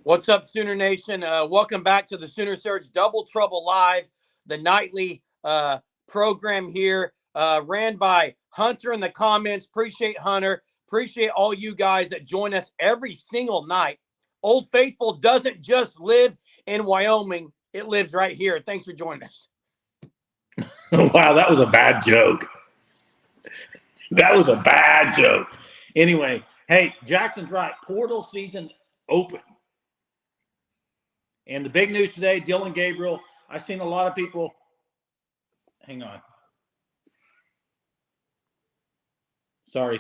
What's up, Sooner Nation? Welcome back to the Sooner Surge Double Trouble Live, the nightly program here, ran by Hunter in the comments. Appreciate Hunter. Appreciate all you guys that join us every single night. Old Faithful doesn't just live in Wyoming, it lives right here. Thanks for joining us. Wow, that was a bad joke. That was a bad joke. Anyway, hey, Jackson's right. Portal season open. And the big news today, Dylan Gabriel. I've seen a lot of people. Hang on. Sorry.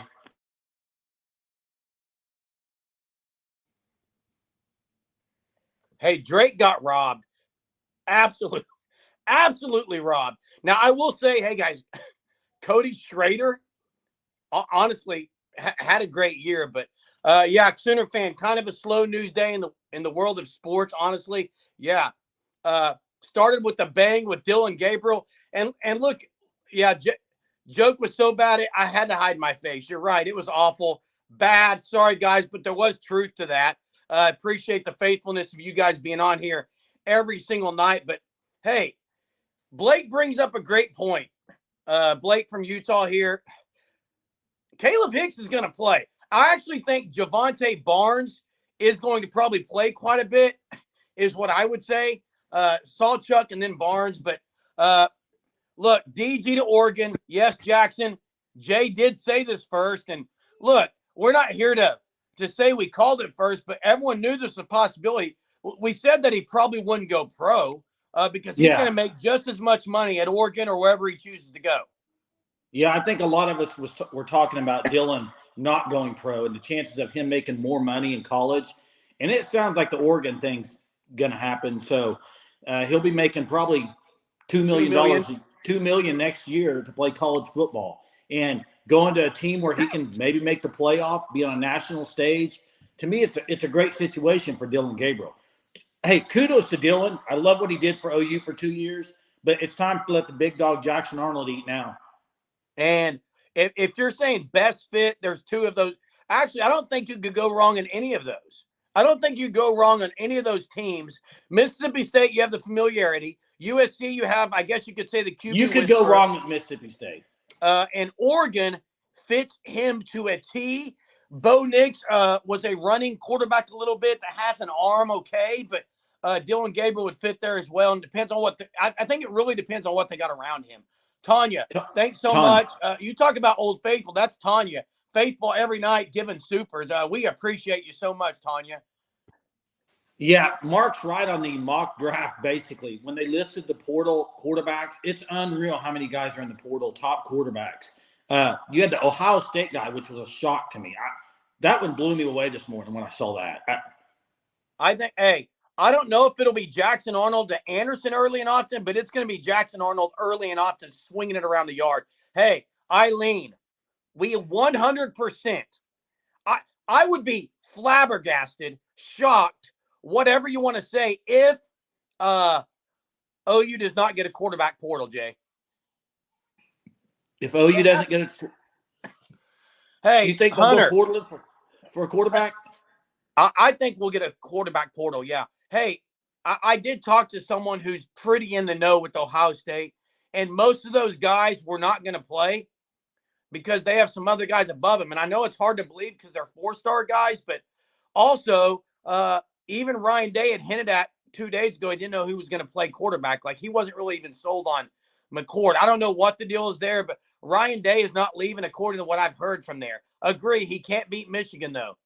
Hey, Drake got robbed. Absolutely robbed. Now, I will say, hey, guys, Cody Schrader, honestly, had a great year, but yeah, Sooner fan, kind of a slow news day in the world of sports. Honestly, yeah, started with a bang with Dylan Gabriel, and look, yeah, joke was so bad I had to hide my face. You're right, it was awful, bad. Sorry guys, but there was truth to that. Appreciate the faithfulness of you guys being on here every single night. But hey, Blake brings up a great point. Blake from Utah here. Caleb Hicks is going to play. I actually think Javante Barnes is going to probably play quite a bit, is what I would say. Sawchuk and then Barnes. But look, DG to Oregon. Yes, Jackson. Jay did say this first. And look, we're not here to say we called it first, but everyone knew this was a possibility. We said that he probably wouldn't go pro because he's going to make just as much money at Oregon or wherever he chooses to go. Yeah, I think a lot of us were talking about Dylan not going pro and the chances of him making more money in college. And it sounds like the Oregon thing's going to happen. So he'll be making probably $2 million, $2 million next year to play college football and going to a team where he can maybe make the playoff, be on a national stage. To me, it's a great situation for Dylan Gabriel. Hey, kudos to Dylan. I love what he did for OU for 2 years, but it's time to let the big dog Jackson Arnold eat now. And if you're saying best fit, there's two of those. Actually, I don't think you could go wrong in any of those. I don't think you go wrong on any of those teams. Mississippi State, you have the familiarity. USC, you have, I guess you could say, the QB. You could go wrong with Mississippi State. And Oregon fits him to a T. Bo Nix was a running quarterback a little bit that has an arm, okay, but Dylan Gabriel would fit there as well. And depends on what I think it really depends on what they got around him. Tanya, thanks so much. You talk about Old Faithful. That's Tanya. Faithful every night giving supers. We appreciate you so much, Tanya. Yeah, Mark's right on the mock draft, basically. When they listed the portal quarterbacks, it's unreal how many guys are in the portal, top quarterbacks. You had the Ohio State guy, which was a shock to me. That one blew me away this morning when I saw that. I think, hey, I don't know if it'll be Jackson Arnold to Anderson early and often, but it's going to be Jackson Arnold early and often swinging it around the yard. Hey, Eileen, we 100%. I would be flabbergasted, shocked, whatever you want to say, if OU does not get a quarterback portal, Jay. If OU doesn't get it, hey, you think they'll go portal for a quarterback? I think we'll get a quarterback portal, yeah. Hey, I did talk to someone who's pretty in the know with Ohio State, and most of those guys were not going to play because they have some other guys above them. And I know it's hard to believe because they're 4-star guys, but also even Ryan Day had hinted at 2 days ago he didn't know who was going to play quarterback. Like, he wasn't really even sold on McCord. I don't know what the deal is there, but Ryan Day is not leaving according to what I've heard from there. Agree, he can't beat Michigan, though.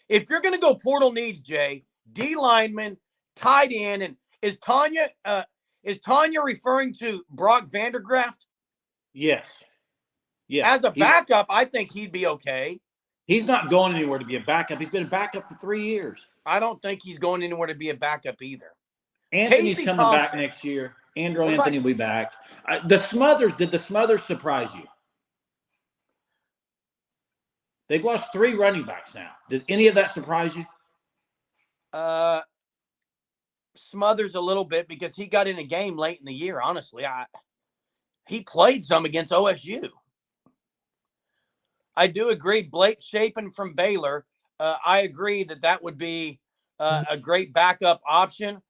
If you're going to go portal needs, Jay, D lineman, tight end, and is Tanya referring to Brock Vandergraft? Yes. Yeah. As a backup, I think he'd be okay. He's not going anywhere to be a backup. He's been a backup for 3 years. I don't think he's going anywhere to be a backup either. Anthony's coming back next year. Andrew Anthony will be back. Did the Smothers surprise you? They've lost 3 running backs now. Did any of that surprise you? Smothers a little bit because he got in a game late in the year, honestly. He played some against OSU. I do agree. Blake Shapen from Baylor. I agree that would be a great backup option.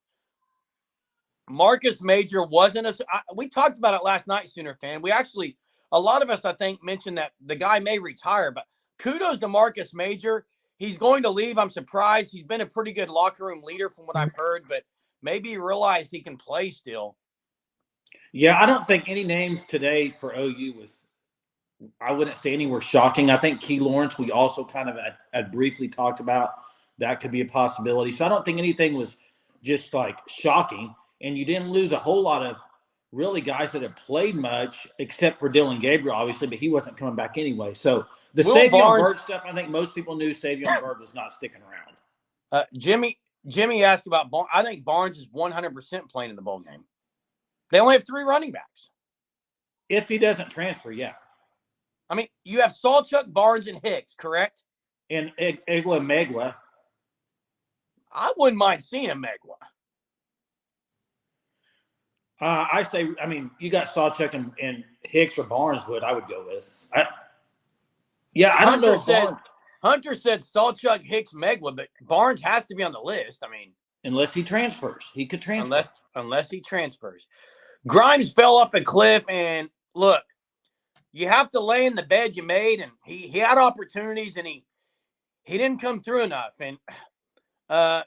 Marcus Major wasn't we talked about it last night, Sooner fan. We actually, a lot of us, I think, mentioned that the guy may retire, but kudos to Marcus Major. He's going to leave. I'm surprised. He's been a pretty good locker room leader from what I've heard, but maybe he realized he can play still. Yeah, I don't think any names today for OU was, I wouldn't say any were shocking. I think Key Lawrence, we also kind of had briefly talked about that could be a possibility. So I don't think anything was just like shocking. And you didn't lose a whole lot of really guys that have played much, except for Dylan Gabriel, obviously, but he wasn't coming back anyway. So the Savion Bird stuff, I think most people knew Savion Bird was not sticking around. Jimmy asked about Barnes. I think Barnes is 100% playing in the bowl game. They only have 3 running backs. If he doesn't transfer, yeah. I mean, you have Sawchuk, Barnes, and Hicks, correct? And Igwa Megwa. I wouldn't mind seeing a Megwa. I say, I mean, you got Sawchuk and Hicks or Barnes I would go with. I don't know if Barnes. Hunter said Sawchuk, Hicks, Megwa, but Barnes has to be on the list. I mean, unless he transfers. He could transfer. Unless he transfers. Grimes fell off a cliff, and look, you have to lay in the bed you made, and he had opportunities, and he didn't come through enough, and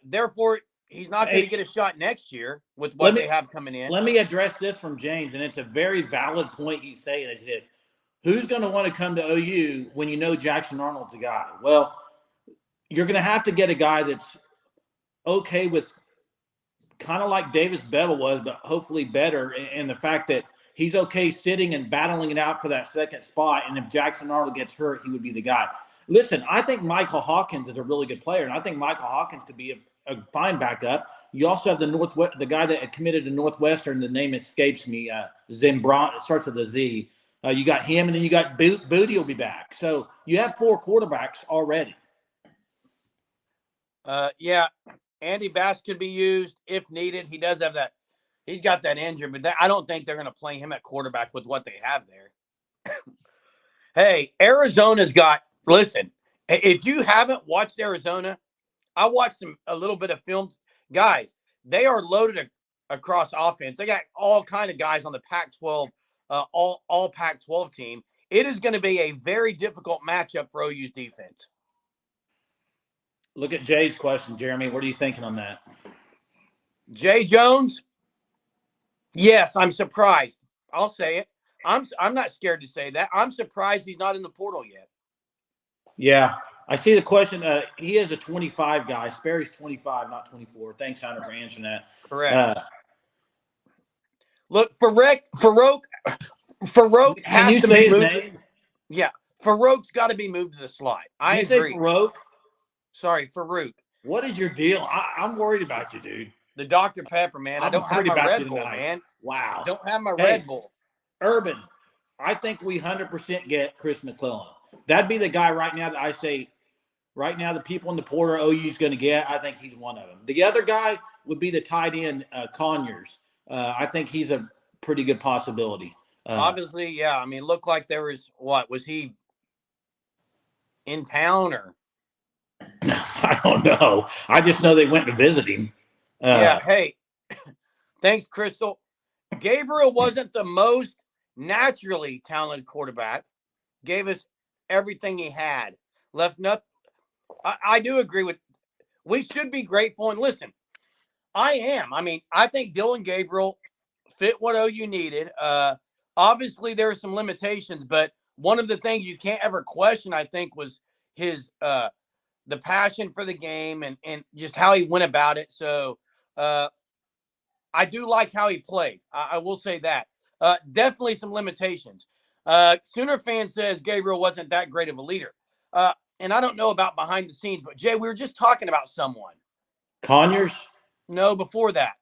therefore he's not going to get a shot next year with what they have coming in. Let me address this from James, and it's a very valid point he's saying. Is this, who's going to want to come to OU when you know Jackson Arnold's a guy? Well, you're going to have to get a guy that's okay with kind of like Davis Bevel was, but hopefully better, and the fact that he's okay sitting and battling it out for that second spot, and if Jackson Arnold gets hurt, he would be the guy. Listen, I think Michael Hawkins is a really good player, and I think Michael Hawkins could be a fine backup. You also have the guy that committed to Northwestern. The name escapes me. Zimbron. It starts with a Z. You got him, and then you got Booty will be back. So you have 4 quarterbacks already. Yeah, Andy Bass could be used if needed. He does have that. He's got that injury, but I don't think they're going to play him at quarterback with what they have there. Hey, Arizona's got. Listen, if you haven't watched Arizona, I watched a little bit of film. Guys, they are loaded across offense. They got all kind of guys on the Pac-12, all Pac-12 team. It is going to be a very difficult matchup for OU's defense. Look at Jay's question, Jeremy. What are you thinking on that? Jay Jones? Yes, I'm surprised. I'll say it. I'm not scared to say that. I'm surprised he's not in the portal yet. Yeah, I see the question. He is a 25 guy. Sperry's 25, not 24. Thanks, Hunter, for answering that. Correct. Look, Farouk Can you say his name? Yeah, Farouk's got to be moved to the slide. I agree. Say Farouk? Sorry, Farouk. What is your deal? I'm worried about you, dude. The Dr. Pepper, man. I don't have my Red Bull, man. Wow. I don't have my Red Bull. Urban, I think we 100% get Chris McClellan. That'd be the guy right now that I say, right now, the people in the portal OU's going to get. I think he's one of them. The other guy would be the tight end, Conyers. I think he's a pretty good possibility. Obviously, yeah. I mean, looked like there was was he in town or? I don't know. I just know they went to visit him. Yeah. Hey, thanks, Crystal. Gabriel wasn't the most naturally talented quarterback. Gave us everything he had. Left nothing. I do agree with. We should be grateful. And listen, I am. I mean, I think Dylan Gabriel fit what OU needed. Obviously, there are some limitations, but one of the things you can't ever question, I think, was his the passion for the game and just how he went about it. So I do like how he played. I will say that. Definitely some limitations. Sooner fan says Gabriel wasn't that great of a leader. And I don't know about behind the scenes, but Jay, we were just talking about someone. Conyers? No, before that.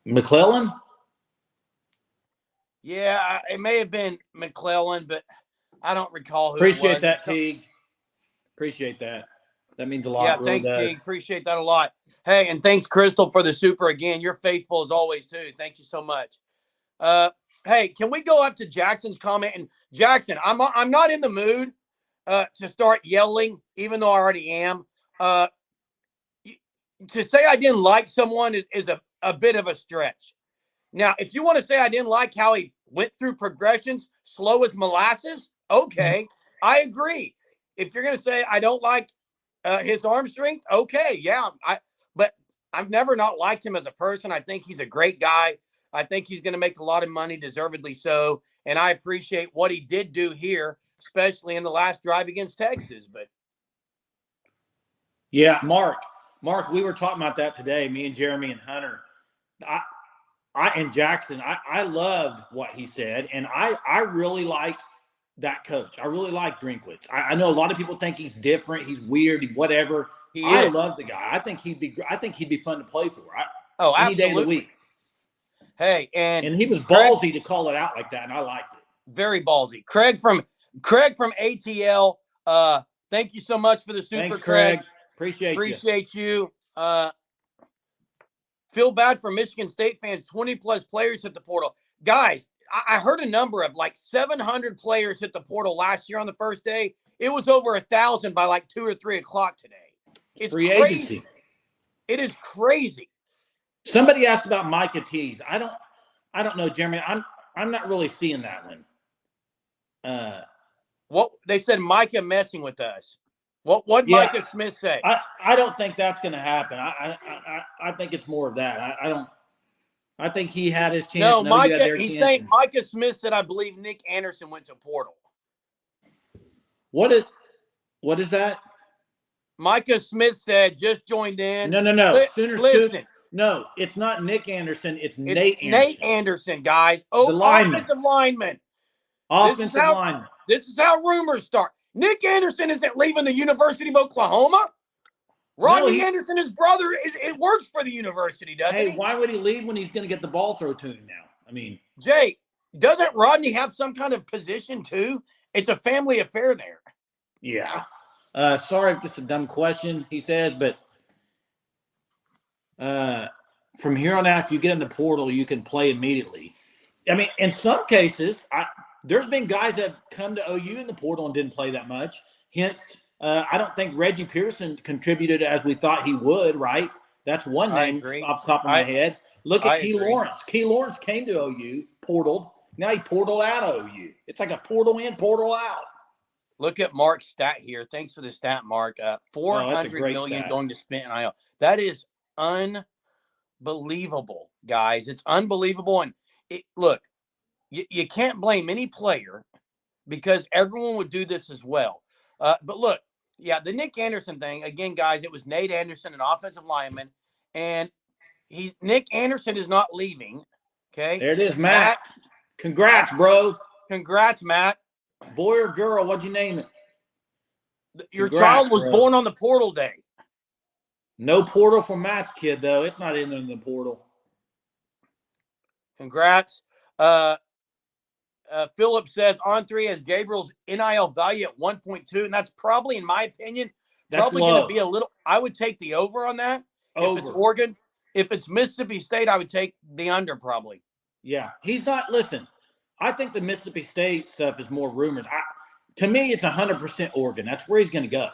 McClellan? Yeah, it may have been McClellan, but I don't recall who. Appreciate it was. that, Teague. Appreciate that. That means a lot. Yeah, really thanks, Teague. Appreciate that a lot. Hey, and thanks, Crystal, for the super again. You're faithful as always, too. Thank you so much. Hey, can we go up to Jackson's comment? And Jackson, I'm not in the mood to start yelling, even though I already am. To say I didn't like someone is a bit of a stretch. Now, if you want to say I didn't like how he went through progressions, slow as molasses, okay, I agree. If you're going to say I don't like his arm strength, okay, yeah. But I've never not liked him as a person. I think he's a great guy. I think he's going to make a lot of money, deservedly so. And I appreciate what he did do here, especially in the last drive against Texas. But yeah, Mark, we were talking about that today, me and Jeremy and Hunter. And Jackson, I loved what he said, and I really like that coach. I really like Drinkwitz. I know a lot of people think he's different, he's weird, whatever. I love the guy. I think he'd be fun to play for. Any day of the week. Hey, and he was ballsy to call it out like that, and I liked it. Very ballsy. Craig from ATL. Thank you so much for the super. Thanks, Craig. Appreciate you. Feel bad for Michigan State fans. 20+ players hit the portal. Guys, I heard a number of like 700 players hit the portal last year on the first day. It was over 1,000 by like 2 or 3 o'clock today. It's free crazy. Agency. It is crazy. Somebody asked about Micah Tees. I don't know, Jeremy. I'm not really seeing that one. What they said, Micah messing with us. What Micah Smith say? I don't think that's going to happen. I think it's more of that. I think he had his chance. No, Micah. He's saying Micah Smith said, I believe Nick Anderson went to portal. What is that? Micah Smith said just joined in. No. Listen. No, it's not Nick Anderson. It's Nate Anderson. Nate Anderson, guys. Oh, offensive lineman. Offensive lineman. This is how rumors start. Nick Anderson isn't leaving the University of Oklahoma. Rodney Anderson, his brother, it works for the university, doesn't he? Hey, why would he leave when he's going to get the ball thrown to him now? I mean, Jay, doesn't Rodney have some kind of position too? It's a family affair there. Yeah. Sorry if this is a dumb question, he says, but from here on out, if you get in the portal, you can play immediately. I mean, in some cases, there's been guys that have come to OU in the portal and didn't play that much. Hence, I don't think Reggie Pearson contributed as we thought he would, right? That's one name off the top of my head. Look at Key Lawrence. Key Lawrence came to OU, portaled. Now he portaled out of OU. It's like a portal in, portal out. Look at Mark's stat here. Thanks for the stat, Mark. 400 million going to spend NIL. That is unbelievable, guys. It's unbelievable. And look, you can't blame any player because everyone would do this as well. But look, yeah, the Nick Anderson thing, again, guys, it was Nate Anderson, an offensive lineman, and Nick Anderson is not leaving. Okay. There it is, Matt. Congrats, bro. Congrats, Matt. Boy or girl, what'd you name it? Your child was born on the portal day. No portal for Matt's kid, though. It's not in the portal. Congrats. Philip says On3 has Gabriel's NIL value at 1.2, and that's probably, in my opinion, probably going to be a little. I would take the over on that. If it's Oregon, if it's Mississippi State, I would take the under probably. Yeah, he's not. Listen, I think the Mississippi State stuff is more rumors. To me, it's 100% Oregon. That's where he's going to go.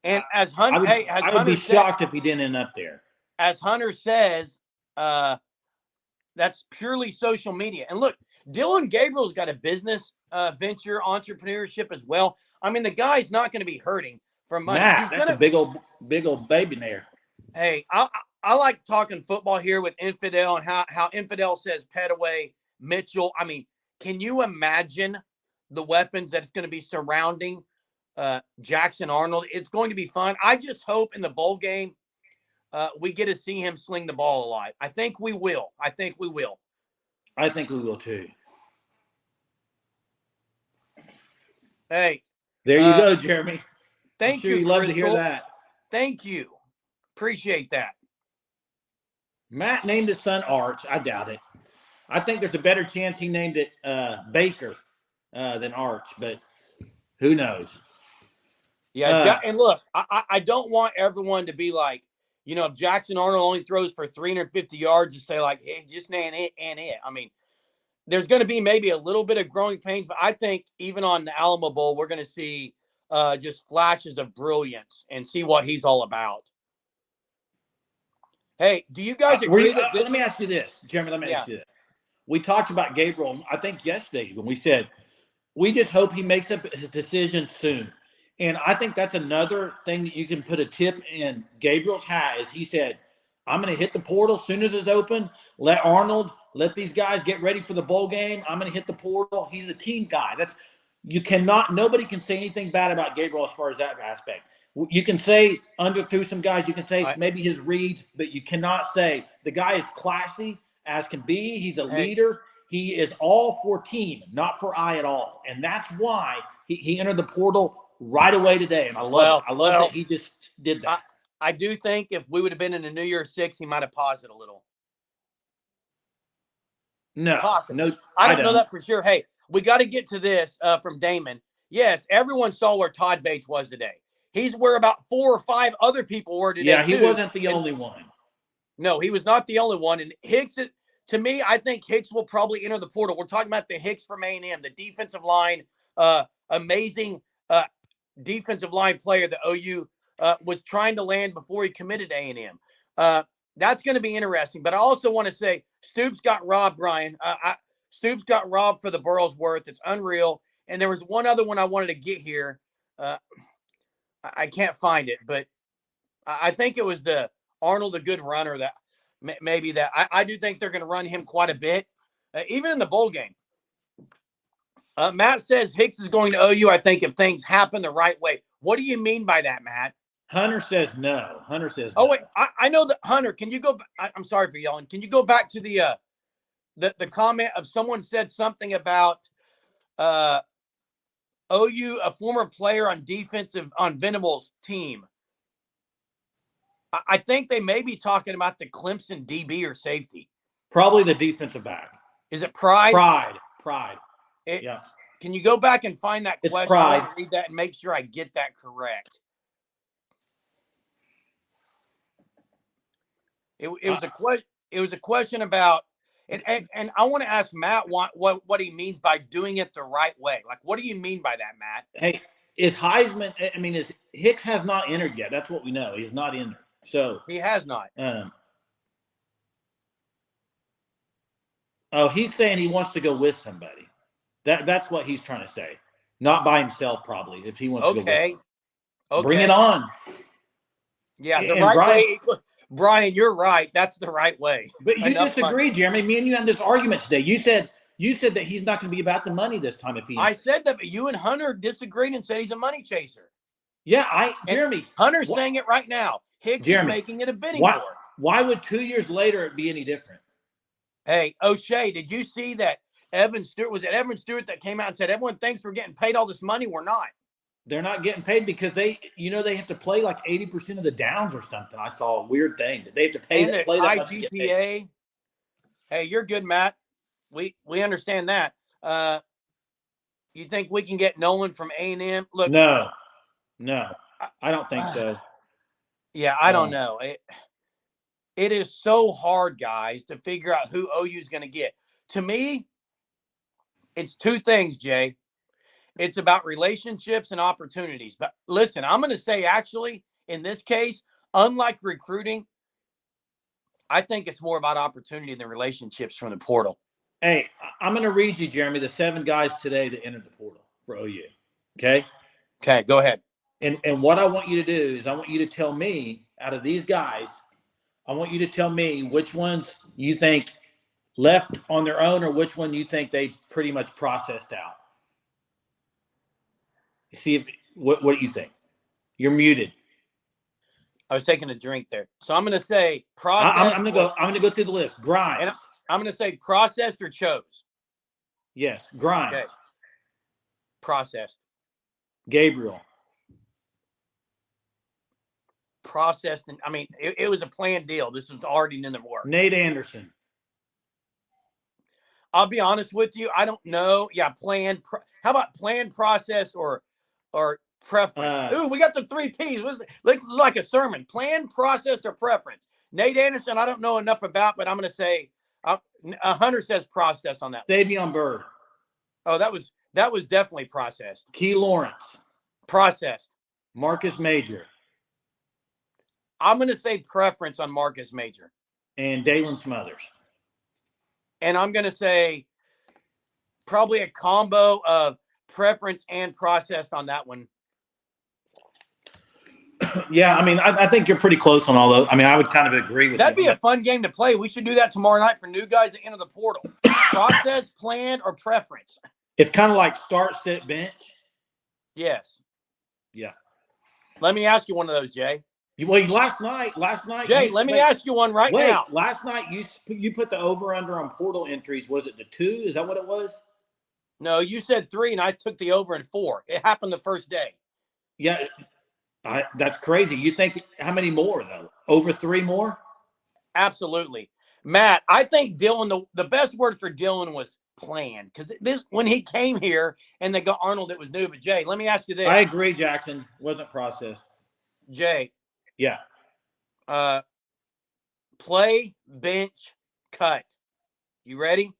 And as Hunter, I would be shocked if he didn't end up there. As Hunter says, that's purely social media. And look, Dylan Gabriel's got a business venture, entrepreneurship as well. I mean, the guy's not going to be hurting for money. That's a big old baby there. Hey, I like talking football here with Infidel and how Infidel says Petaway, Mitchell. I mean, can you imagine the weapons that's going to be surrounding Jackson Arnold? It's going to be fun. I just hope in the bowl game we get to see him sling the ball a lot. I think we will. I think we will too. Hey. There you go, Jeremy. Thank you. You'd love to hear that. Thank you. Appreciate that. Matt named his son Arch. I doubt it. I think there's a better chance he named it Baker than Arch, but who knows? Yeah, and look, I don't want everyone to be like, you know, if Jackson Arnold only throws for 350 yards, to say like, hey, just and it. I mean, there's going to be maybe a little bit of growing pains, but I think even on the Alamo Bowl, we're going to see just flashes of brilliance and see what he's all about. Hey, do you guys agree that let me ask you this, Jeremy, ask you this. We talked about Gabriel, I think yesterday, when we said, we just hope he makes up his decision soon. And I think that's another thing that you can put a tip in Gabriel's hat is he said, I'm going to hit the portal as soon as it's open. Let Arnold, let these guys get ready for the bowl game. I'm going to hit the portal. He's a team guy. Nobody can say anything bad about Gabriel as far as that aspect. You can say through some guys, you can say maybe his reads, but you cannot say the guy is classy as can be. He's a leader. He is all for team, not for I at all. And that's why he entered the portal right away today. And I love it. I love that he just did that. I do think if we would have been in a New Year's 6, he might have paused it a little. No, I don't know that for sure. Hey, we got to get to this from Damon. Yes, everyone saw where Todd Bates was today. He's where about 4 or 5 other people were today. Yeah, he wasn't the only one. No, he was not the only one. And Hicks, to me, I think Hicks will probably enter the portal. We're talking about the Hicks from A&M, the defensive line, amazing defensive line player that OU was trying to land before he committed to A&M. That's going to be interesting. But I also want to say Stoops got robbed, Brian. Stoops got robbed for the Burlsworth. It's unreal. And there was one other one I wanted to get here. I can't find it, but I think it was the Arnold, a good runner that maybe that I do think they're going to run him quite a bit, even in the bowl game. Matt says Hicks is going to OU, I think, if things happen the right way. What do you mean by that, Matt? Hunter says no. Hunter says no. Oh, wait. I know that, Hunter, can you go – I'm sorry for yelling. Can you go back to the comment of someone said something about OU, a former player on Venable's team. I think they may be talking about the Clemson DB or safety. Probably the defensive back. Is it Pride? Pride. Yeah. Can you go back and find that question? Pride. Read that and make sure I get that correct. It was a question about, and I want to ask Matt what he means by doing it the right way. Like, what do you mean by that, Matt? Hey, Hicks has not entered yet. That's what we know. He's not entered. So he has not. He's saying he wants to go with somebody. That's what he's trying to say. Not by himself, probably. If he wants to go with somebody. Okay. Bring it on. Yeah, the right way. Brian, you're right. That's the right way. But you disagree, Jeremy. Me and you had this argument today. You said that he's not going to be about the money this time. I said that, but you and Hunter disagreed and said he's a money chaser. Yeah, Jeremy. Hunter's saying it right now. Hicks is making it a bidding war. Why would 2 years later it be any different? Hey, O'Shea, did you see that Evan Stewart that came out and said, everyone thinks we're getting paid all this money? We're not. They're not getting paid because they have to play like 80% of the downs or something. I saw a weird thing that they have to pay and play that IGPA. Hey, you're good, Matt. We understand that. You think we can get Nolan from A&M? Look, no, I don't think so. Yeah, I don't know. It is so hard, guys, to figure out who OU is going to get. To me, it's two things, Jay. It's about relationships and opportunities. But listen, I'm going to say, actually, in this case, unlike recruiting, I think it's more about opportunity than relationships from the portal. Hey, I'm going to read you, Jeremy, the 7 guys today that entered the portal for OU. Okay? Okay, go ahead. And what I want you to do is I want you to tell me, out of these guys, I want you to tell me which ones you think left on their own or which one you think they pretty much processed out. See what do you think? You're muted. I was taking a drink there, so I'm going to say processed. I'm going to go through the list. Grimes. And I'm going to say processed or chose. Yes, Grimes. Okay. Processed. Gabriel. Processed, and it was a planned deal. This was already in the works. Nate Anderson. I'll be honest with you. I don't know. Yeah, planned. How about planned, process, or preference? Ooh, we got the 3 Ps. Looks like a sermon. Planned, processed, or preference. Nate Anderson, I don't know enough about, but I'm going to say Hunter says process on that. Savion Byrd. Oh, that was definitely processed. Key Lawrence. Processed. Marcus Major. I'm going to say preference on Marcus Major. And Dalen Smothers. And I'm going to say probably a combo of preference and processed on that one. Yeah, I mean, I think you're pretty close on all those. I mean, I would kind of agree with That'd you. be a fun game to play. We should do that tomorrow night for new guys that enter the portal. Process, plan, or preference? It's kind of like start, sit, bench. Yes. Yeah. Let me ask you one of those, Jay. Well, last night. Jay, let me ask you one right now. Last night you put the over/under on portal entries. Was it the 2? Is that what it was? No, you said 3, and I took the over in 4. It happened the first day. Yeah, that's crazy. You think how many more though? Over 3 more? Absolutely, Matt. I think Dylan. The best word for Dylan was plan, because this when he came here and they got Arnold, it was new. But Jay, let me ask you this. I agree, Jackson. Wasn't processed. Jay. Yeah. Play, bench, cut. You ready?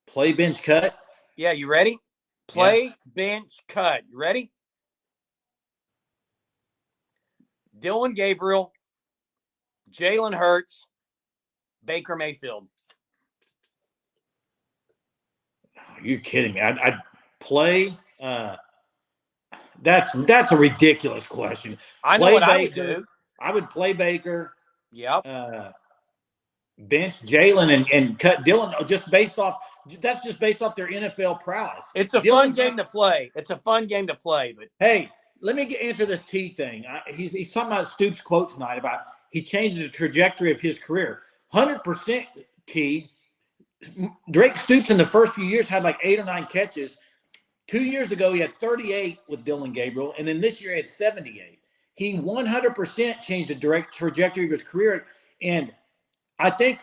Play, bench, cut. Yeah, you ready? Play, bench, cut. You ready? Dylan Gabriel, Jalen Hurts, Baker Mayfield. Oh, you're kidding me. I'd play. That's a ridiculous question. I know what I would do. I would play Baker. Yep. Bench Jalen and cut Dylan just based off their NFL prowess. It's a fun game to play. It's a fun game to play. But hey, let me answer this T thing. He's talking about Stoops' quote tonight about he changed the trajectory of his career. 100% T. Drake Stoops in the first few years had like 8 or 9 catches. 2 years ago, he had 38 with Dylan Gabriel, and then this year he had 78. He 100% changed the direct trajectory of his career. And I think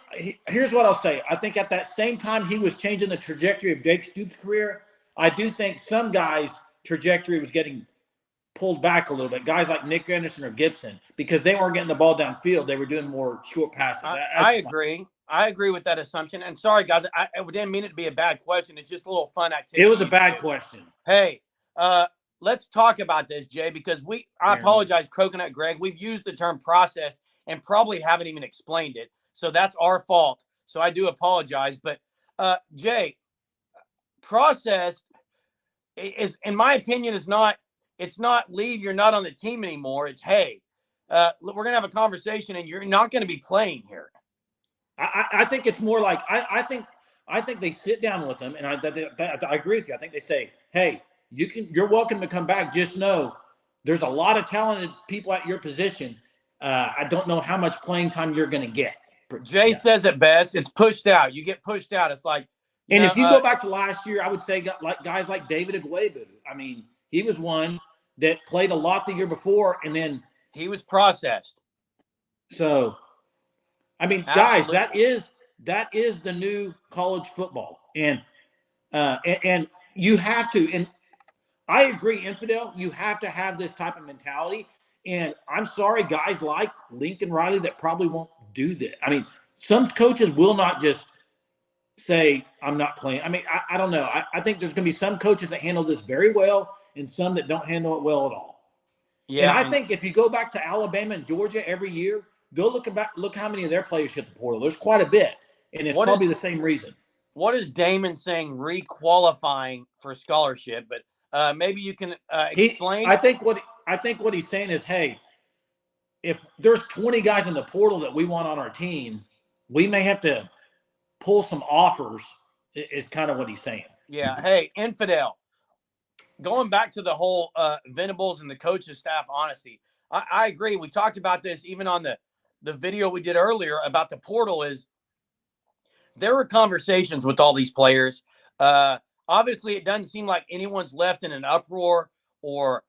here's what I'll say. I think at that same time he was changing the trajectory of Drake Stoops' career, I do think some guys' trajectory was getting pulled back a little bit. Guys like Nick Anderson or Gibson, because they weren't getting the ball downfield. They were doing more short passes. I agree. I agree with that assumption. And sorry, guys, I didn't mean it to be a bad question. It's just a little fun activity. It was a bad question. Hey, let's talk about this, Jay, because I apologize, Coconut Greg. We've used the term process and probably haven't even explained it. So that's our fault. So I do apologize. But, Jay, process is, in my opinion, it's not leave, you're not on the team anymore. It's, hey, we're going to have a conversation and you're not going to be playing here. I think it's more like I think they sit down with them, and I agree with you. I think they say, "Hey, you're welcome to come back. Just know there's a lot of talented people at your position. I don't know how much playing time you're going to get." Jay says it best. It's pushed out. You get pushed out. It's like, and if you go back to last year, I would say guys like David Agwebu. I mean, he was one that played a lot the year before, and then he was processed. So. I mean, absolutely. Guys, that is the new college football, and you have to. And I agree, Infidel. You have to have this type of mentality. And I'm sorry, guys like Lincoln Riley that probably won't do that. I mean, some coaches will not just say, "I'm not playing." I mean, I don't know. I think there's going to be some coaches that handle this very well, and some that don't handle it well at all. Yeah, and I think if you go back to Alabama and Georgia every year. Go look how many of their players hit the portal. There's quite a bit, and it's probably the same reason. What is Damon saying? Re-qualifying for scholarship, but maybe you can explain. I think what he's saying is, hey, if there's 20 guys in the portal that we want on our team, we may have to pull some offers. Is kind of what he's saying. Yeah. Hey, Infidel. Going back to the whole Venables and the coaching staff honesty, I agree. We talked about this even on the video we did earlier about the portal. Is there were conversations with all these players. Obviously, it doesn't seem like anyone's left in an uproar or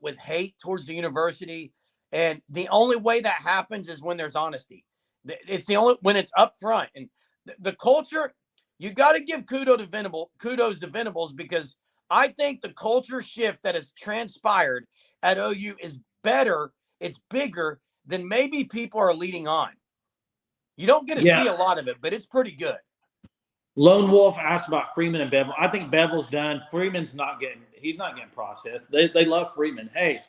with hate towards the university. And the only way that happens is when there's honesty. It's the only when it's up front. And the culture, you got to give kudos to Venables, because I think the culture shift that has transpired at OU is better. It's bigger than maybe people are leading on. You don't get to see a lot of it, but it's pretty good. Lone Wolf asked about Freeman and Bevel. I think Bevel's done. Freeman's not getting He's not getting processed. They love Freeman. Hey,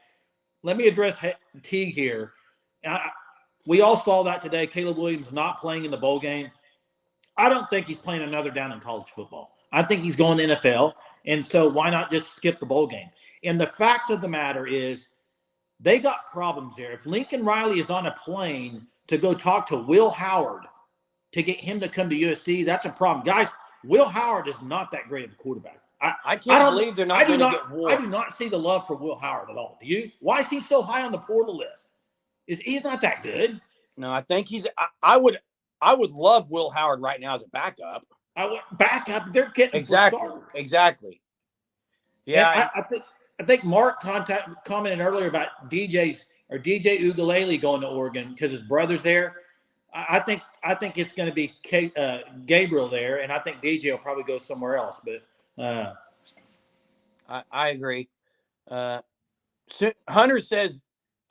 let me address Teague here. We all saw that today. Caleb Williams not playing in the bowl game. I don't think he's playing another down in college football. I think he's going to NFL, and so why not just skip the bowl game? And the fact of the matter is they got problems there. If Lincoln Riley is on a plane to go talk to Will Howard to get him to come to USC, that's a problem. Guys, Will Howard is not that great of a quarterback. I can't believe they're not going to get War. I do not see the love for Will Howard at all. Do you? Why is he so high on the portal list? He's not that good? No, I think he's. I would love Will Howard right now as a backup. I would back up. They're getting exactly. Yeah, I think Mark commented earlier about DJ Ugalele going to Oregon because his brother's there. I think it's going to be Gabriel there, and I think DJ will probably go somewhere else. But I agree. Hunter says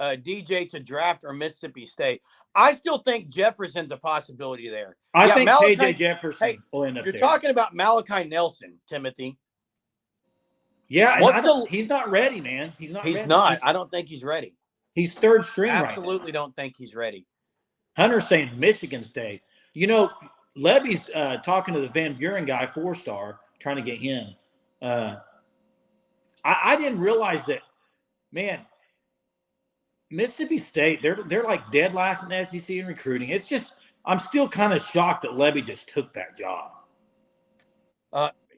DJ to draft or Mississippi State. I still think Jefferson's a possibility there. I think KJ Jefferson will end up there. You're talking about Malachi Nelson, Timothy. Yeah, he's not ready, man. He's not. I don't think he's ready. He's third string. Absolutely, don't think he's ready. Hunter's saying Michigan State. You know, Levy's talking to the Van Buren guy, 4-star, trying to get him. I didn't realize that, man. Mississippi State, they're like dead last in the SEC in recruiting. It's just, I'm still kind of shocked that Levy just took that job.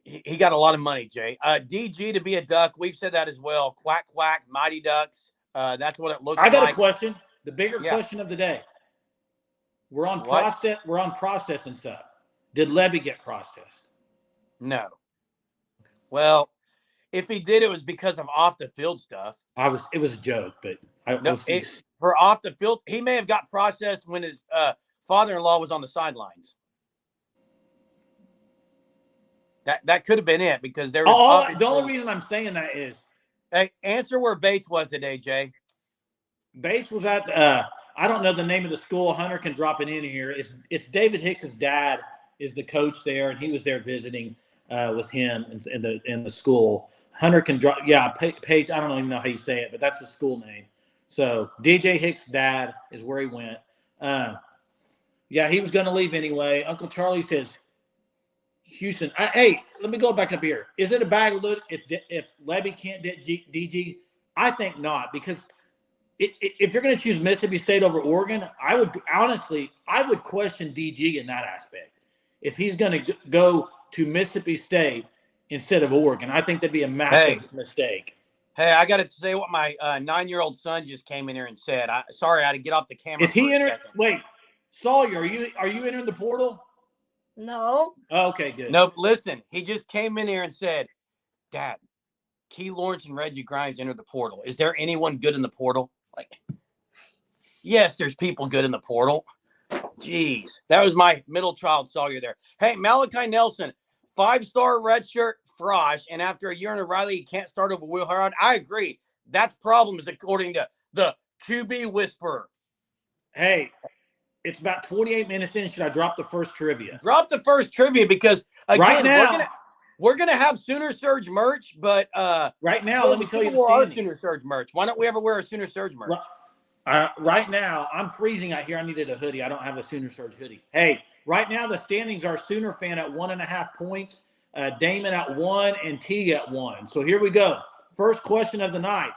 He got a lot of money, Jay. DG to be a Duck. We've said that as well. Quack, quack, Mighty Ducks. That's what it looks like. I got a question. The bigger question of the day. We're on process and stuff. Did Levy get processed? No. Well, if he did, it was because of off the field stuff. It was a joke, but for off the field, he may have got processed when his father-in-law was on the sidelines. That could have been it because there was the only reason I'm saying that is, hey, answer where Bates was today, Jay. Bates was at I don't know the name of the school. Hunter can drop it in here. It's David Hicks's dad is the coach there, and he was there visiting with him in the school. Hunter can drop, Page. I don't even know how you say it, but that's the school name. So DJ Hicks' dad is where he went. He was going to leave anyway. Uncle Charlie says, Houston. Hey, let me go back up here. Is it a bag of loot if Levy can't get DG? I think not, because if you're going to choose Mississippi State over Oregon, I would question DG in that aspect. If he's going to go to Mississippi State instead of Oregon, I think that'd be a massive mistake. Hey, I got to say what my 9-year-old son just came in here and said. Sorry, I had to get off the camera. Is he entering? Wait, Sawyer, are you entering the portal? No. Oh, okay, good. Nope. Listen, he just came in here and said, Dad, Key Lawrence and Reggie Grimes entered the portal. Is there anyone good in the portal? Like, yes, there's people good in the portal. Jeez, that was my middle child Sawyer there. Hey, Malachi Nelson, 5-star redshirt Frosh, and after a year in Riley, he can't start over Will Howard. I agree. That's problems according to the QB whisperer. Hey, it's about 28 minutes in. Should I drop the first trivia? Drop the first trivia because again, right now we're gonna have Sooner Surge merch, but right now, let me tell you our Sooner Surge merch. Why don't we ever wear a Sooner Surge merch? Right now, I'm freezing out here. I needed a hoodie. I don't have a Sooner Surge hoodie. Hey, right now the standings are Sooner fan at 1.5 points, Damon at 1, and T at 1. So here we go. First question of the night.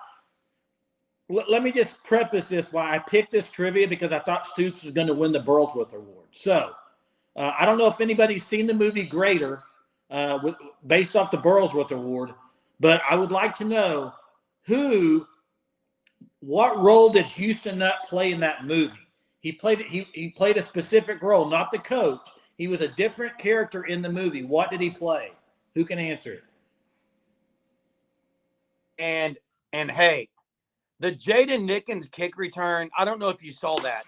Let me just preface this why I picked this trivia, because I thought Stoops was going to win the Burlsworth Award. So I don't know if anybody's seen the movie Greater based off the Burlsworth Award, but I would like to know what role did Houston Nutt play in that movie? He played a specific role, not the coach. He was a different character in the movie. What did he play? Who can answer it? And hey, the Jaden Nickens kick return, I don't know if you saw that.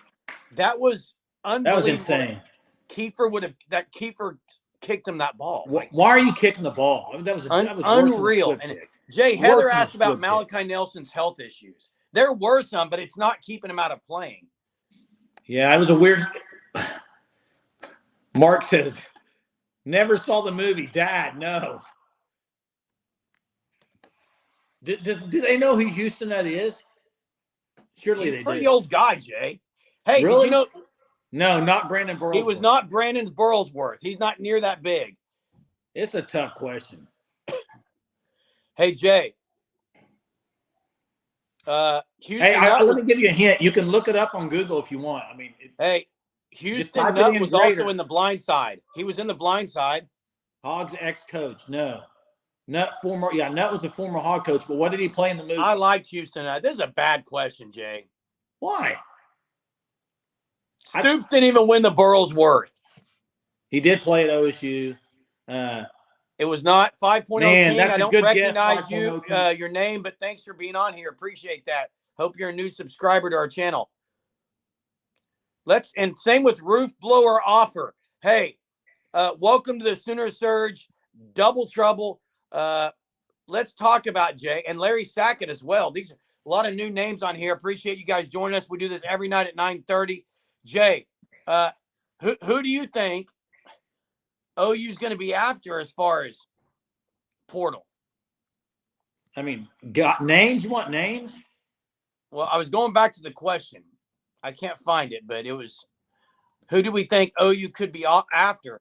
That was unbelievable. That was insane. Kiefer kicked him that ball. Why are you kicking the ball? I mean, that was unreal. And Jay, Heather asked about Malachi Nelson's health issues. There were some, but it's not keeping him out of playing. Yeah, it was a weird. Mark says, never saw the movie. Dad, no. Do they know who Houston that is? Surely He's they a pretty do. old guy, Jay. Hey, did Really? you know No, not Brandon he was Burlsworth. not Brandon Burlsworth? He's not near that big. It's a tough question. Hey, Jay. Houston Let me give you a hint. You can look it up on Google if you want. I mean, Houston Nutt was also in The Blind Side. He was in The Blind Side. Hogs ex-coach. No. Nutt was a former Hog coach, but what did he play in the movie? I liked Houston Nutt. This is a bad question, Jay. Why? Stoops didn't even win the Burlsworth. He did play at OSU. It was not 5.0 King. I don't recognize you, your name, but thanks for being on here. Appreciate that. Hope you're a new subscriber to our channel. And same with Roof Blower Offer. Hey, welcome to the Sooner Surge, Double Trouble. Let's talk about Jay and Larry Sackett as well. These are a lot of new names on here. Appreciate you guys joining us. We do this every night at 9:30. Jay, who do you think OU's going to be after as far as portal? I mean, got names? You want names? Well, I was going back to the question. I can't find it, but it was, who do we think OU could be after?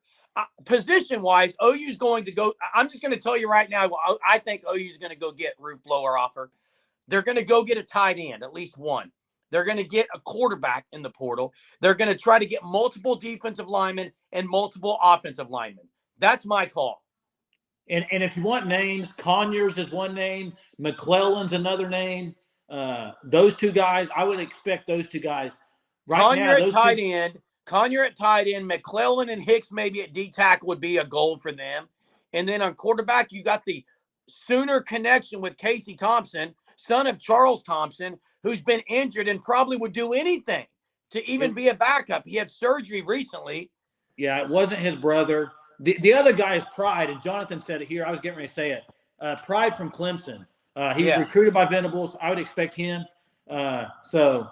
Position-wise, OU's going to go. I'm just going to tell you right now, I think OU's going to go get Roof Blower Offer. They're going to go get a tight end, at least one. They're going to get a quarterback in the portal. They're going to try to get multiple defensive linemen and multiple offensive linemen. That's my call. And if you want names, Conyers is one name. McClellan's another name. Those two guys, I would expect those two guys. Conyer at tight end, McClellan and Hicks maybe at D-tackle would be a goal for them. And then on quarterback, you got the Sooner connection with Casey Thompson, son of Charles Thompson, who's been injured and probably would do anything to even be a backup. He had surgery recently. Yeah, it wasn't his brother. The other guy is Pride, and Jonathan said it here. I was getting ready to say it. Pride from Clemson. He was recruited by Venables. I would expect him. So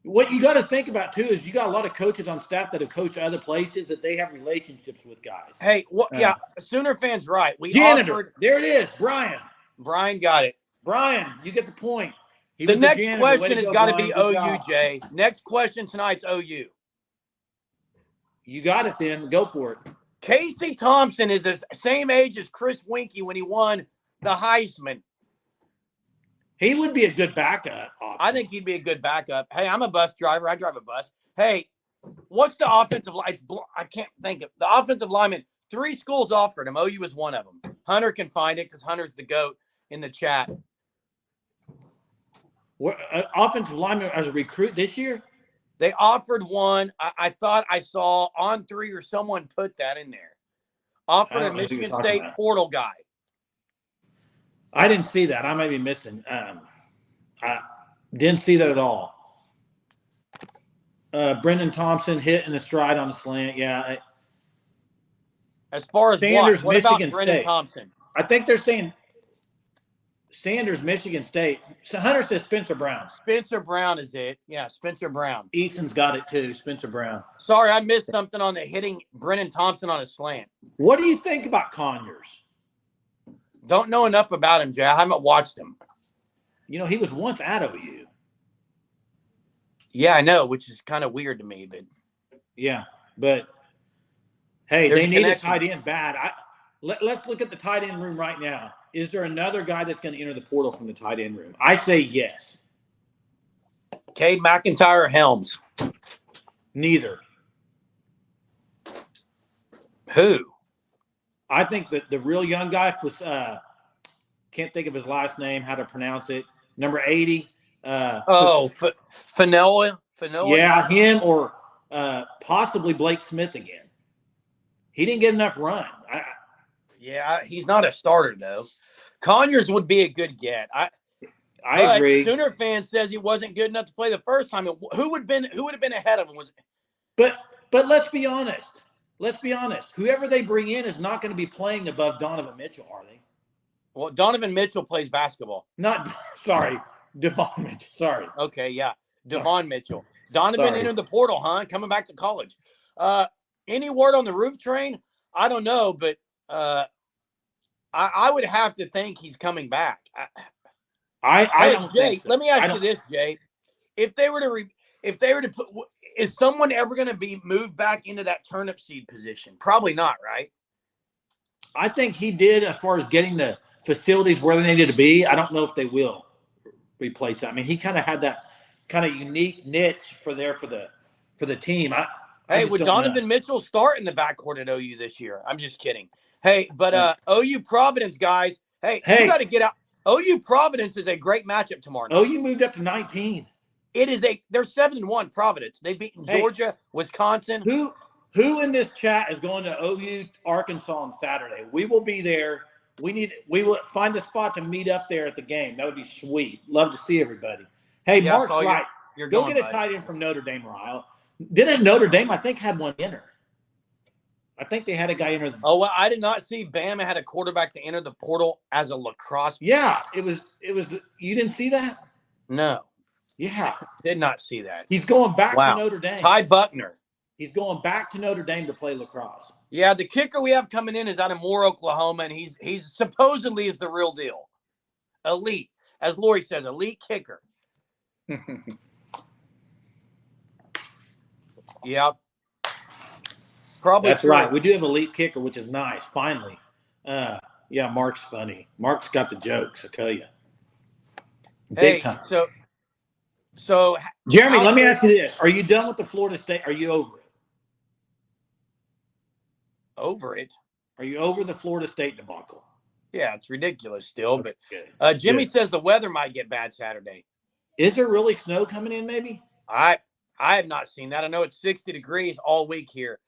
what you got to think about, too, is you got a lot of coaches on staff that have coached other places that they have relationships with guys. Hey, Sooner fans right. Janitor. There it is, Brian. Brian got it. Brian, you get the point. The next question has got to be OU, Jay. Next question tonight's OU. You got it then. Go for it. Casey Thompson is the same age as Chris Winkie when he won the Heisman. He would be a good backup. I think he'd be a good backup. Hey, I'm a bus driver. I drive a bus. Hey, what's the offensive line? I can't think of the offensive lineman. 3 schools offered him. OU is one of them. Hunter can find it because Hunter's the GOAT in the chat. Offensive lineman as a recruit this year? They offered one. I thought I saw on 3 or someone put that in there. Offered a Michigan State portal guy. I didn't see that. I may be missing. I didn't see that at all. Brendan Thompson hit in the stride on the slant. Yeah. As far as Sanders, what Michigan about Brendan State. Thompson? I think they're saying Sanders, Michigan State. So Hunter says Spencer Brown. Spencer Brown is it. Yeah, Spencer Brown. Easton's got it too, Spencer Brown. Sorry, I missed something on the hitting Brendan Thompson on a slant. What do you think about Conyers? Don't know enough about him, Jay. I haven't watched him. You know, he was once at OU. Yeah, I know, which is kind of weird to me. But yeah, but hey, they need a tight end bad. Let's look at the tight end room right now. Is there another guy that's going to enter the portal from the tight end room? I say yes. Cade McIntyre or Helms? Neither. Who? I think that the real young guy was can't think of his last name, how to pronounce it. Number 80. Fanoa. Yeah, him or possibly Blake Smith again. He didn't get enough run. Yeah, he's not a starter though. Conyers would be a good get. I agree. Sooner fan says he wasn't good enough to play the first time. Who would have been ahead of him? But let's be honest. Let's be honest. Whoever they bring in is not going to be playing above Donovan Mitchell, are they? Well, Donovan Mitchell plays basketball. Devon Mitchell. Sorry. Okay, yeah. Devon Mitchell. Donovan entered the portal, huh? Coming back to college. Any word on the Roof train? I don't know, but I would have to think he's coming back. I don't Jay, think so. let me ask you this, Jay. If they were to put, is someone ever going to be moved back into that turnip seed position? Probably not, right? I think he did as far as getting the facilities where they needed to be. I don't know if they will replace that. I mean, he kind of had that kind of unique niche for the team. I Hey, just would don't know. Donovan Mitchell start in the backcourt at OU this year? I'm just kidding. Hey, but OU Providence, guys. Hey, you got to get out. OU Providence is a great matchup tomorrow night. OU moved up to 19. They're 7-1 Providence. They've beaten Georgia, Wisconsin. Who in this chat is going to OU Arkansas on Saturday? We will be there. We will find a spot to meet up there at the game. That would be sweet. Love to see everybody. Hey, yeah, Mark's right. Go get a tight end from Notre Dame, Ryle. Didn't Notre Dame, I think, had one enter? I think they had a guy enter. Oh, well, I did not see Bama had a quarterback to enter the portal as a lacrosse player. Yeah, it was. You didn't see that? No. Yeah. Did not see that. He's going back to Notre Dame. Ty Buckner. He's going back to Notre Dame to play lacrosse. Yeah, the kicker we have coming in is out of Moore, Oklahoma, and he's supposedly is the real deal. Elite. As Lori says, elite kicker. Yep. Probably that's true. Right. We do have elite kicker, which is nice. Finally, yeah. Mark's funny. Mark's got the jokes. I tell you, big time. So Jeremy, let me ask you this: are you done with the Florida State? Are you over it? Over it? Are you over the Florida State debacle? Yeah, it's ridiculous still. Okay, but Jimmy says the weather might get bad Saturday. Is there really snow coming in? Maybe. I have not seen that. I know it's 60 degrees all week here.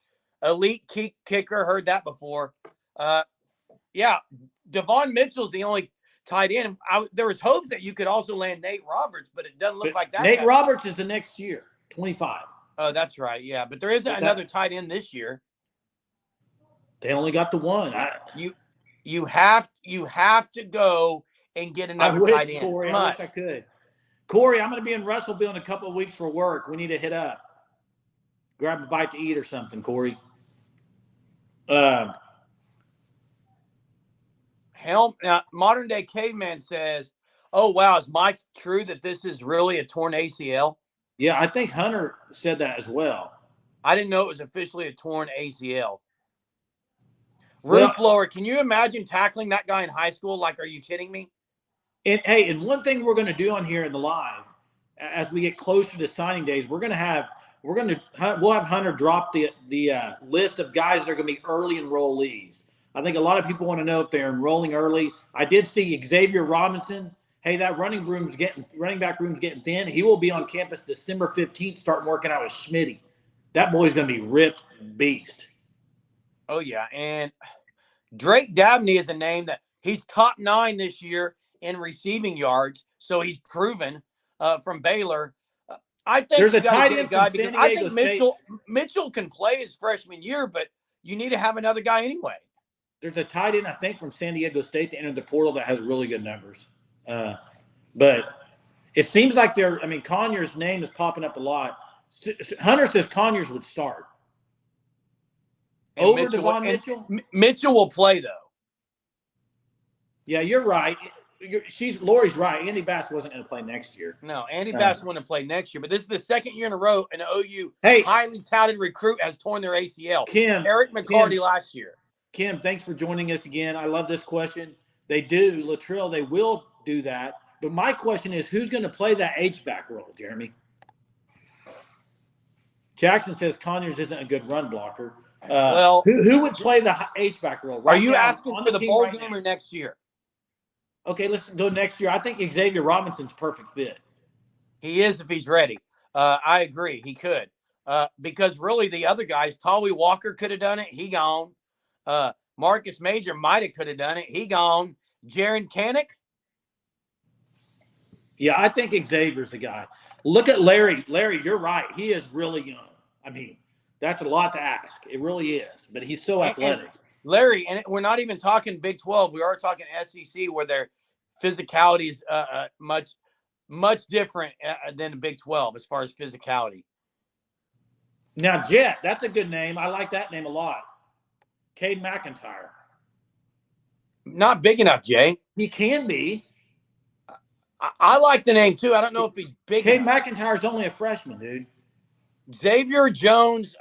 Elite kicker, heard that before. Yeah, Devon Mitchell's the only tight end. There was hopes that you could also land Nate Roberts, but it doesn't look like that. Nate Roberts is the next year, 25. Oh, that's right. Yeah, but there isn't another tight end this year. They only got the one. You have to go and get another tight end. Corey, I wish I could. Corey, I'm going to be in Russellville in a couple of weeks for work. We need to hit up. Grab a bite to eat or something, Corey. Modern Day Caveman says, "Oh wow, is Mike true that this is really a torn ACL?" Yeah, I think Hunter said that as well. I didn't know it was officially a torn ACL. Roof blower, can you imagine tackling that guy in high school? Like, are you kidding me? And one thing we're going to do on here in the live, as we get closer to signing days, we'll have Hunter drop the list of guys that are going to be early enrollees. I think a lot of people want to know if they're enrolling early. I did see Xavier Robinson. Hey, that running back room's getting thin. He will be on campus December 15th, starting working out with Schmitty. That boy's going to be ripped beast. Oh yeah, and Drake Dabney is a name that he's top 9 this year in receiving yards, so he's proven from Baylor. I think there's a tight end from San Diego I think Mitchell can play his freshman year, but you need to have another guy anyway. There's a tight end, I think, from San Diego State that entered the portal that has really good numbers. But it seems like Conyers' name is popping up a lot. Hunter says Conyers would start. And over Devon Mitchell? Mitchell will play, though. Yeah, you're right. Lori's right. Andy Bass wasn't going to play next year. No, Andy Bass wouldn't play next year. But this is the second year in a row an OU highly touted recruit has torn their ACL. Eric McCarty last year. Kim, thanks for joining us again. I love this question. They do. Latrell, they will do that. But my question is, who's going to play that H-back role, Jeremy? Jackson says Conyers isn't a good run blocker. Who would play the H-back role? Are you asking for the bowl game or next year? Okay, let's go next year. I think Xavier Robinson's perfect fit. He is if he's ready. I agree. He could. Because really the other guys, Tawee Walker could have done it. He gone. Marcus Major might have could have done it. He gone. Jaron Canick. Yeah, I think Xavier's the guy. Look at Larry. Larry, you're right. He is really young. I mean, that's a lot to ask. It really is. But he's so athletic. Larry, and we're not even talking Big 12. We are talking SEC where their physicality is much different than the Big 12 as far as physicality. Now, Jet, that's a good name. I like that name a lot. Cade McIntyre. Not big enough, Jay. He can be. I like the name too. I don't know if he's big. Cade McIntyre's only a freshman, dude. Xavier Jones,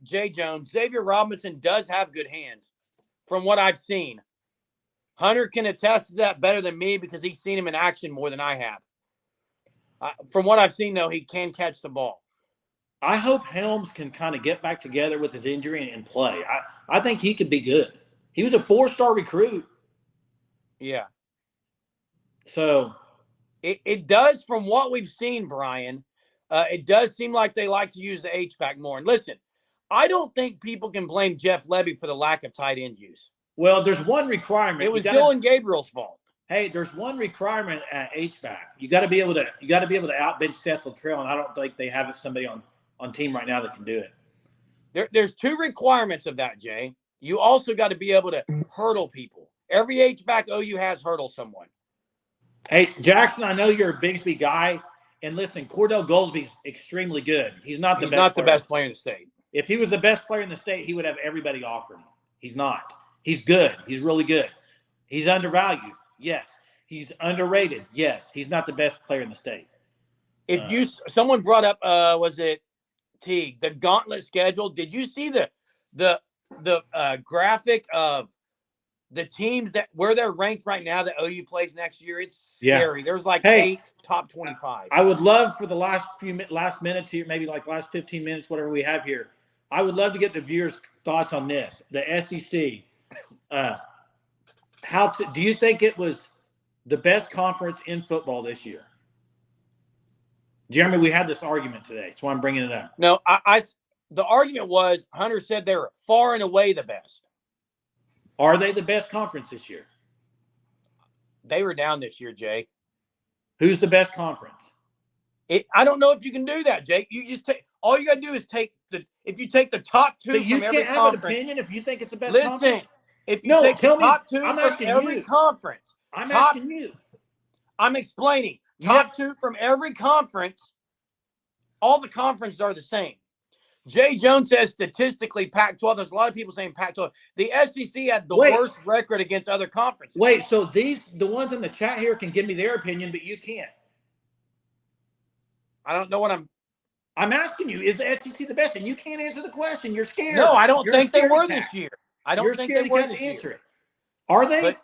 Jay Jones. Xavier Robinson does have good hands, from what I've seen. Hunter can attest to that better than me because he's seen him in action more than I have. From what I've seen, though, he can catch the ball. I hope Helms can kind of get back together with his injury and play. I think he could be good. He was a 4-star recruit. Yeah. So it does, from what we've seen, Brian, it does seem like they like to use the H-back more. And listen, I don't think people can blame Jeff Levy for the lack of tight end use. Well, there's one requirement. It was Dylan Gabriel's fault. Hey, there's one requirement at H-back. You got to be able to outbench Seth Luttrell, and I don't think they have somebody on team right now that can do it. There's two requirements of that, Jay. You also got to be able to hurdle people. Every H-back OU has hurdle someone. Hey, Jackson, I know you're a Bigsby guy, and listen, Cordell Goldsby's extremely good. He's not the best player in the state. If he was the best player in the state, he would have everybody offering him. He's not. He's good. He's really good. He's undervalued. Yes. He's underrated. Yes. He's not the best player in the state. Someone brought up, was it Teague, the gauntlet schedule? Did you see the graphic of the teams where they're ranked right now that OU plays next year? It's scary. There's 8 top 25. I would love for the last minutes here, maybe last 15 minutes, whatever we have here. I would love to get the viewers' thoughts on this. The SEC. Do you think it was the best conference in football this year? Jeremy, we had this argument today. That's why I'm bringing it up. No, the argument was Hunter said they were far and away the best. Are they the best conference this year? They were down this year, Jay. Who's the best conference? I don't know if you can do that, Jake. You just all you got to do is if you take the top two from every conference. You can't have an opinion if you think it's the best conference. Listen, if you take the top two from every conference. I'm asking you. I'm explaining. Top two from every conference. All the conferences are the same. Jay Jones says statistically Pac-12. There's a lot of people saying Pac-12. The SEC had the worst record against other conferences. Wait, so the ones in the chat here can give me their opinion, but you can't. I don't know what I'm asking you. Is the SEC the best? And you can't answer the question. You're scared. No, I don't think they were this year. I don't think they were this year. It. Are they?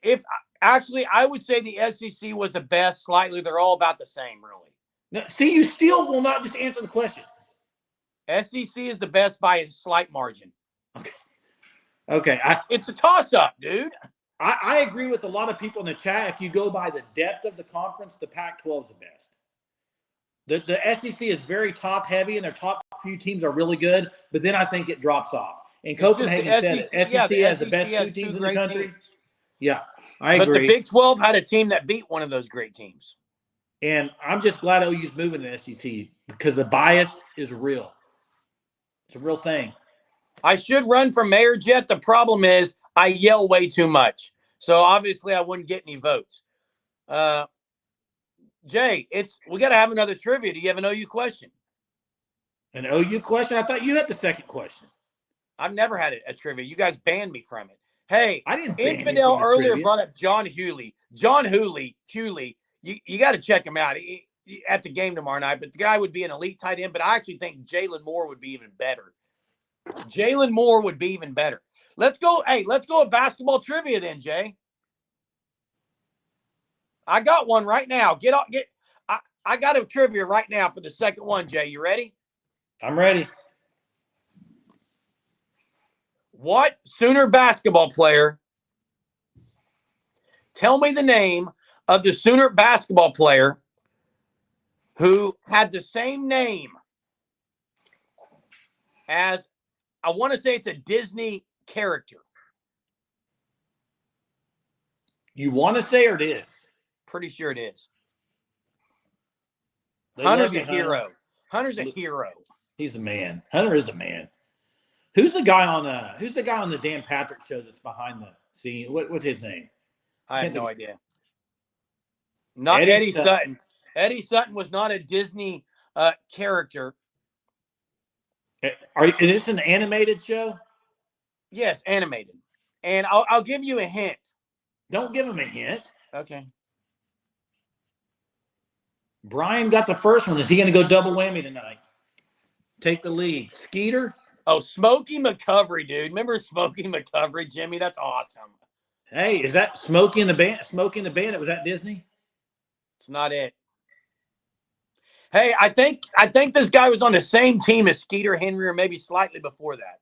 But actually, I would say the SEC was the best slightly. They're all about the same, really. No, see, you still will not just answer the question. SEC is the best by a slight margin. Okay. It's a toss-up, dude. I agree with a lot of people in the chat. If you go by the depth of the conference, the Pac-12 is the best. The SEC is very top-heavy, and their top few teams are really good, but then I think it drops off. And Copenhagen said it. SEC has the best two teams in the country. Teams. Yeah, I agree. But the Big 12 had a team that beat one of those great teams. And I'm just glad OU's moving to the SEC because the bias is real. It's a real thing. I should run for mayor, Jet. The problem is I yell way too much. So obviously I wouldn't get any votes. Jay, we got to have another trivia. Do you have an OU question? An OU question? I thought you had the second question. I've never had a trivia. You guys banned me from it. Hey, I didn't. Infidel earlier brought up John Hewley. John Hewley, you got to check him out at the game tomorrow night. But the guy would be an elite tight end. But I actually think Jalen Moore would be even better. Jalen Moore would be even better. Let's go. Hey, let's go with basketball trivia then, Jay. I got one right now. I got a trivia right now for the second one, Jay. You ready? I'm ready. What Sooner basketball player? Tell me the name of the Sooner basketball player who had the same name as, I want to say it's a Disney character. You want to say or it is? Pretty sure it is. Hunter's a hero. Hunter's a hero. He's a man. Hunter is a man. Who's the guy on the Dan Patrick show that's behind the scene? What's his name? I have no idea. Not Eddie Sutton. Eddie Sutton was not a Disney character. Is this an animated show? Yes, animated. And I'll give you a hint. Don't give him a hint. Okay. Brian got the first one. Is he going to go double whammy tonight? Take the lead. Skeeter? Oh, Smokey McCovery, dude. Remember Smokey McCovery, Jimmy? That's awesome. Hey, is that Smokey and the Band? Smokey and the Bandit, was that Disney? It's not it. Hey, I think this guy was on the same team as Skeeter Henry, or maybe slightly before that.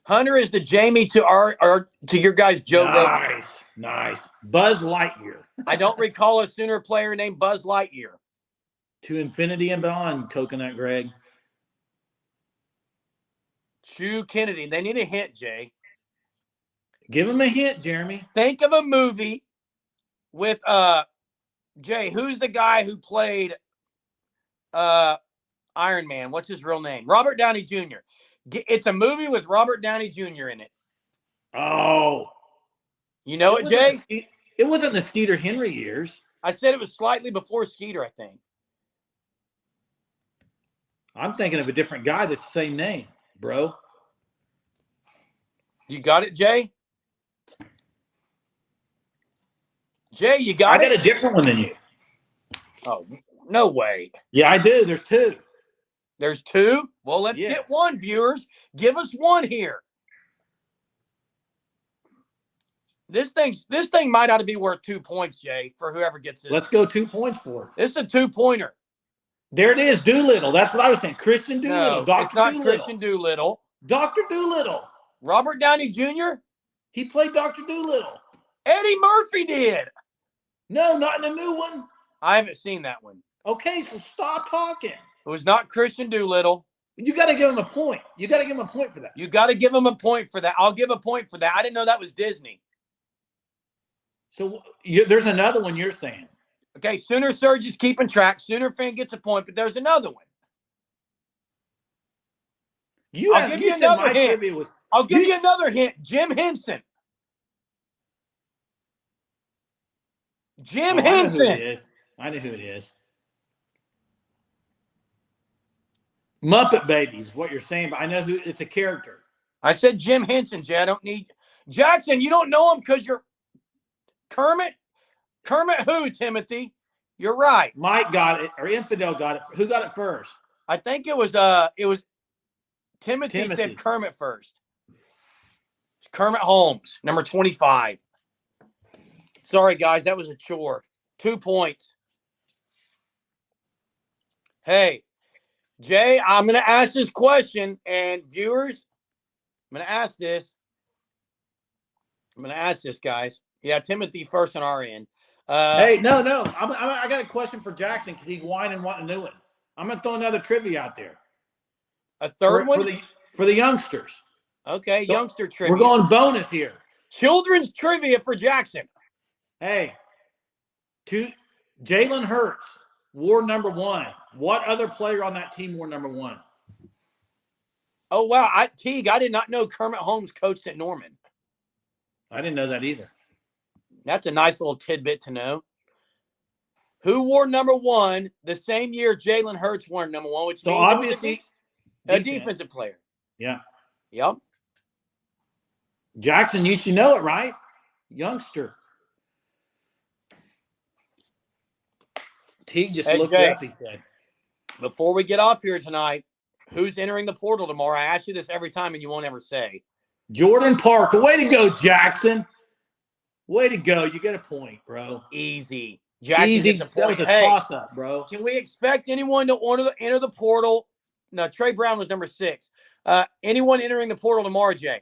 Hunter is the Jamie to your guys Joe Rogan. Nice. Buzz Lightyear. I don't recall a Sooner player named Buzz Lightyear. To infinity and beyond, Coconut Greg. Chew Kennedy. They need a hint, Jay. Give him a hint, Jeremy. Think of a movie with Jay. Who's the guy who played Iron Man? What's his real name? Robert Downey Jr. It's a movie with Robert Downey Jr. in it. Oh. You know it, Jay? It wasn't the Skeeter Henry years. I said it was slightly before Skeeter, I think. I'm thinking of a different guy that's the same name, bro. You got it, Jay? Jay, you got it? I got a different one than you. Oh, no way. Yeah, I do. There's two. There's two? Well, let's get one, viewers. Give us one here. This thing might ought to be worth 2 points, Jay, for whoever gets this. Let's go 2 points for it. This is a 2-pointer. There it is, Doolittle. That's what I was saying. Christian Doolittle. No, Dr. it's not Doolittle. Christian Doolittle. Dr. Doolittle. Robert Downey Jr.? He played Dr. Doolittle. Eddie Murphy did. No, not in the new one. I haven't seen that one. Okay, so stop talking. It was not Christian Doolittle. You got to give him a point. You got to give him a point for that. You got to give him a point for that. I'll give a point for that. I didn't know that was Disney. So there's another one you're saying. Okay, Sooner Surge is keeping track. Sooner fan gets a point, but there's another one. I'll give you another hint. I'll give you another hint. Jim Henson. Jim Henson. I know who it is. Muppet Babies, what you're saying, but I know who it's a character. I said Jim Henson, Jay. I don't need Jackson. You don't know him because you're Kermit. Kermit who, Timothy? You're right. Mike got it, or Infidel got it. Who got it first? I think it was Timothy said Kermit first. It's Kermit Holmes, number 25. Sorry, guys, that was a chore. 2 points. Hey, Jay, I'm going to ask this question, and viewers, I'm going to ask this. Guys. Yeah, Timothy first on our end. Hey, no. I got a question for Jackson because he's whining wanting a new one. I'm going to throw another trivia out there. A third one? For the youngsters. Okay, so youngster trivia. We're going bonus here. Children's trivia for Jackson. Hey, Jalen Hurts wore number 1. What other player on that team wore number 1? Oh, wow. Teague, I did not know Kermit Holmes coached at Norman. I didn't know that either. That's a nice little tidbit to know. Who wore number 1 the same year Jalen Hurts wore number 1, which means obviously a defensive player. Yeah. Yep. Jackson, you should know it, right? Youngster. Teague just looked up, he said. Before we get off here tonight, who's entering the portal tomorrow? I ask you this every time and you won't ever say. Jordan Parker. Way to go, Jackson. Way to go. You get a point, bro. Easy. Jackson Easy. gets a point. That was a toss-up, bro. Can we expect anyone to enter the portal? No, Trey Brown was number 6. Anyone entering the portal tomorrow, Jay?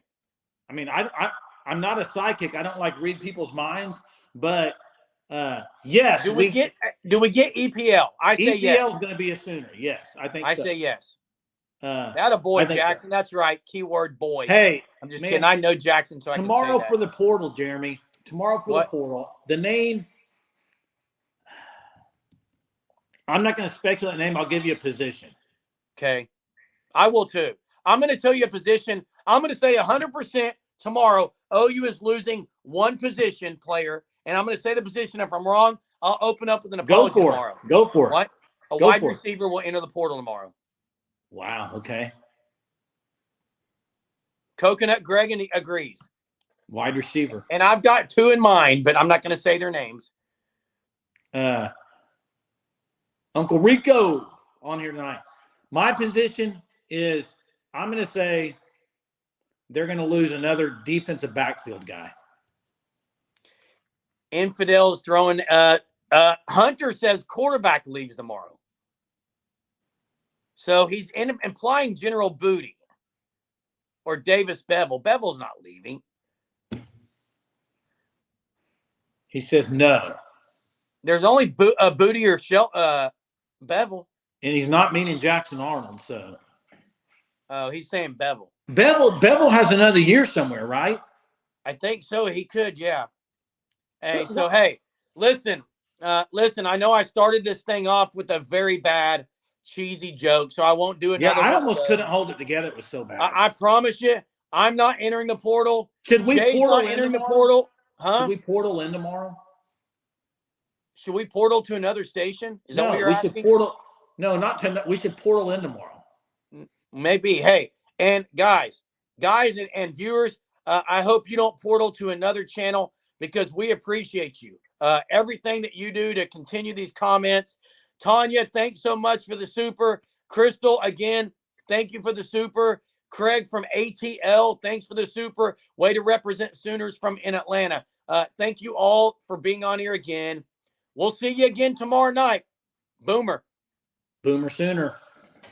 I mean, I'm not a psychic. I don't like read people's minds, but yes. Do we get EPL? I say yes. EPL is going to be a Sooner. Yes, I think so. I say yes. That a boy, Jackson. So. That's right. Keyword boy. Hey, I'm just kidding. I know Jackson, so tomorrow I can say for the portal, Jeremy. Tomorrow for the portal. The name. I'm not going to speculate name. I'll give you a position. Okay. I will too. I'm going to tell you a position. I'm going to say 100% tomorrow. OU is losing one position player, and I'm going to say the position. If I'm wrong, I'll open up with an apology tomorrow. Go for it. What? A wide receiver will enter the portal tomorrow. Wow. Okay. Coconut Greg agrees. Wide receiver. And I've got 2 in mind, but I'm not going to say their names. Uncle Rico on here tonight. My position is I'm going to say they're going to lose another defensive backfield guy. Infidels throwing. Hunter says quarterback leaves tomorrow. So he's implying General Booty or Davis Bevel. Bevel's not leaving. He says no. There's only Booty or Bevel. And he's not meaning Jackson Arnold, so. Oh, he's saying Bevel. Bevel has another year somewhere, right? I think so. He could, yeah. Hey, so hey, listen. I know I started this thing off with a very bad, cheesy joke, so I won't do another. Yeah, I almost couldn't hold it together. It was so bad. I promise you, I'm not entering the portal. Should we Jay's portal not entering tomorrow? the portal? Huh? Should we portal in tomorrow? Should we portal to another station? Is that what you're asking? Should portal. No, not to. We should portal in tomorrow. Maybe. Hey, and guys and viewers, I hope you don't portal to another channel because we appreciate you. Everything that you do to continue these comments. Tanya, thanks so much for the super. Crystal, again, thank you for the super. Craig from ATL, thanks for the super. Way to represent Sooners from in Atlanta. Thank you all for being on here again. We'll see you again tomorrow night. Boomer. Boomer Sooner.